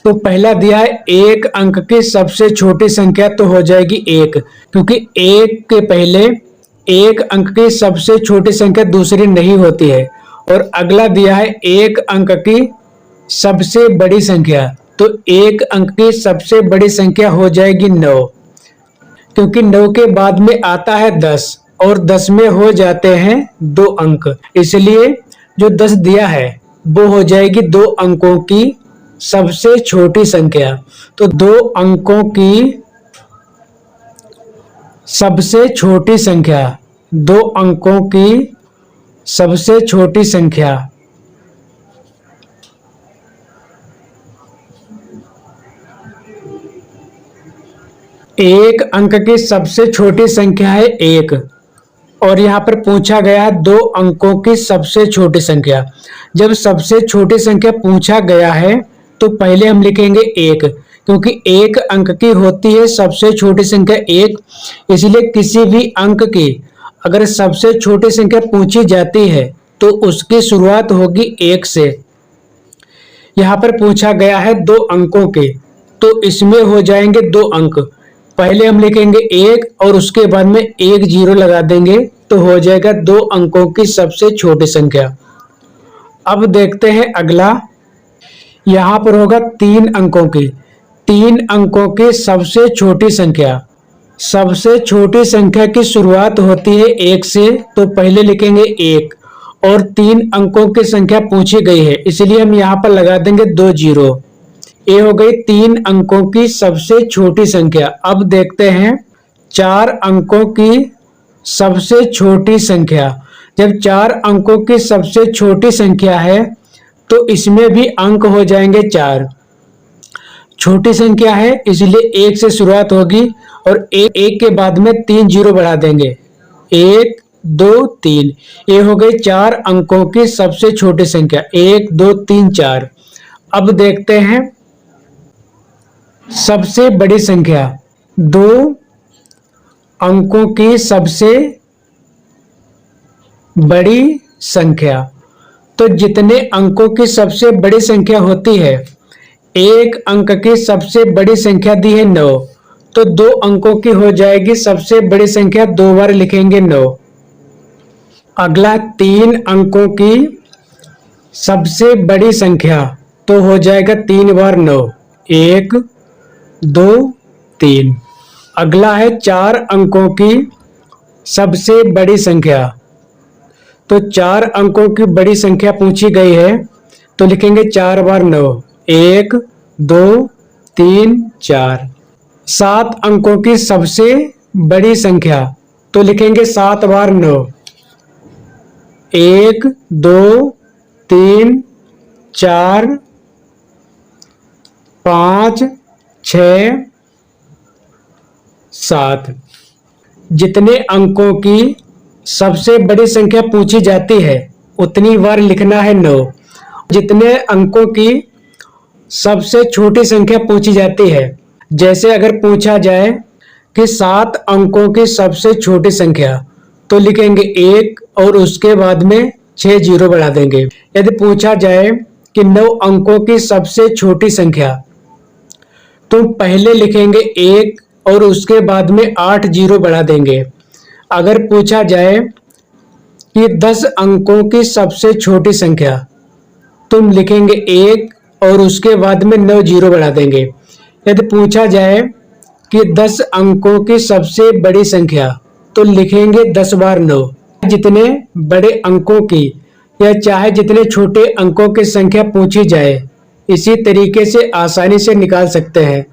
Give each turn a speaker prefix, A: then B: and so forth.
A: तो पहला दिया है एक अंक की सबसे छोटी संख्या, तो हो जाएगी एक, क्योंकि एक के पहले एक अंक की सबसे छोटी संख्या दूसरी नहीं होती है। और अगला दिया है एक अंक की सबसे बड़ी संख्या, तो एक अंक की सबसे बड़ी संख्या हो जाएगी 9, क्योंकि 9 के बाद में आता है 10 और 10 में हो जाते हैं 2 अंक, इसलिए जो 10 दिया है वो हो जाएगी 2 अंकों की सबसे छोटी संख्या। तो 2 अंकों की सबसे छोटी संख्या, 2 अंकों की सबसे छोटी संख्या एक अंक की सबसे छोटी संख्या है 1, और यहाँ पर पूछा गया 2 अंकों की सबसे छोटी संख्या। जब सबसे छोटी संख्या पूछा गया है तो पहले हम लिखेंगे 1, क्योंकि 1 अंक की होती है सबसे छोटी संख्या 1, इसलिए किसी भी अंक की अगर सबसे छोटी संख्या पूछी जाती है तो उसकी शुरुआत होगी 1 से। यहाँ पर पूछा गया है 2 अंकों के, तो इसमें हो जाएंगे 2 अंक। पहले हम लिखेंगे 1 और उसके बाद में 1 0 लगा देंगे, तो हो जाएगा 2 अंकों की सबसे छोटी संख्या। अब देखते हैं अगला, यहाँ पर होगा 3 अंकों की, 3 अंकों की सबसे छोटी संख्या। सबसे छोटी संख्या की शुरुआत होती है 1 से, तो पहले लिखेंगे 1 और 3 अंकों की संख्या पूछी गई है, इसलिए हम यहाँ पर लगा देंगे 2 0। ये हो गई 3 अंकों की सबसे छोटी संख्या। अब देखते हैं 4 अंकों की सबसे छोटी संख्या। जब 4 अंकों की सबसे छोटी संख्या है तो इसमें भी अंक हो जाएंगे 4। छोटी संख्या है इसलिए 1 से शुरुआत होगी और 1 के बाद में 3 0 बढ़ा देंगे, 1 2 3। ये हो गई 4 अंकों की सबसे छोटी संख्या, 1 2 3 4। अब देखते हैं सबसे बड़ी संख्या, 2 अंकों की सबसे बड़ी संख्या। तो जितने अंकों की सबसे बड़ी संख्या होती है, 1 अंक की सबसे बड़ी संख्या दी है 9, तो 2 अंकों की हो जाएगी सबसे बड़ी संख्या, 2 बार लिखेंगे 9। अगला 3 अंकों की सबसे बड़ी संख्या, तो हो जाएगा 3 बार 9, 1 2 3। अगला है 4 अंकों की सबसे बड़ी संख्या, तो 4 अंकों की बड़ी संख्या पूछी गई है, तो लिखेंगे 4 बार 9, 1 2 3 4। 7 अंकों की सबसे बड़ी संख्या, तो लिखेंगे 7 बार 9, 1 2 3 4 5 6 7। जितने अंकों की सबसे बड़ी संख्या पूछी जाती है उतनी बार लिखना है 9। जितने अंकों की सबसे छोटी संख्या पूछी जाती है, जैसे अगर पूछा जाए कि 7 अंकों की सबसे छोटी संख्या, तो लिखेंगे 1 और उसके बाद में 6 0 बढ़ा देंगे। यदि पूछा जाए कि 9 अंकों की सबसे छोटी संख्या, तो पहले लिखेंगे 1 और उसके बाद में 8 0 बढ़ा देंगे। अगर पूछा जाए कि 10 अंकों की सबसे छोटी संख्या, तुम लिखेंगे 1 और उसके बाद में 9 0 बढ़ा देंगे। यदि पूछा जाए कि 10 अंकों की सबसे बड़ी संख्या, तो लिखेंगे 10 बार 9। जितने बड़े अंकों की या चाहे जितने छोटे अंकों की संख्या पूछी जाए, इसी तरीके से आसानी से निकाल सकते हैं।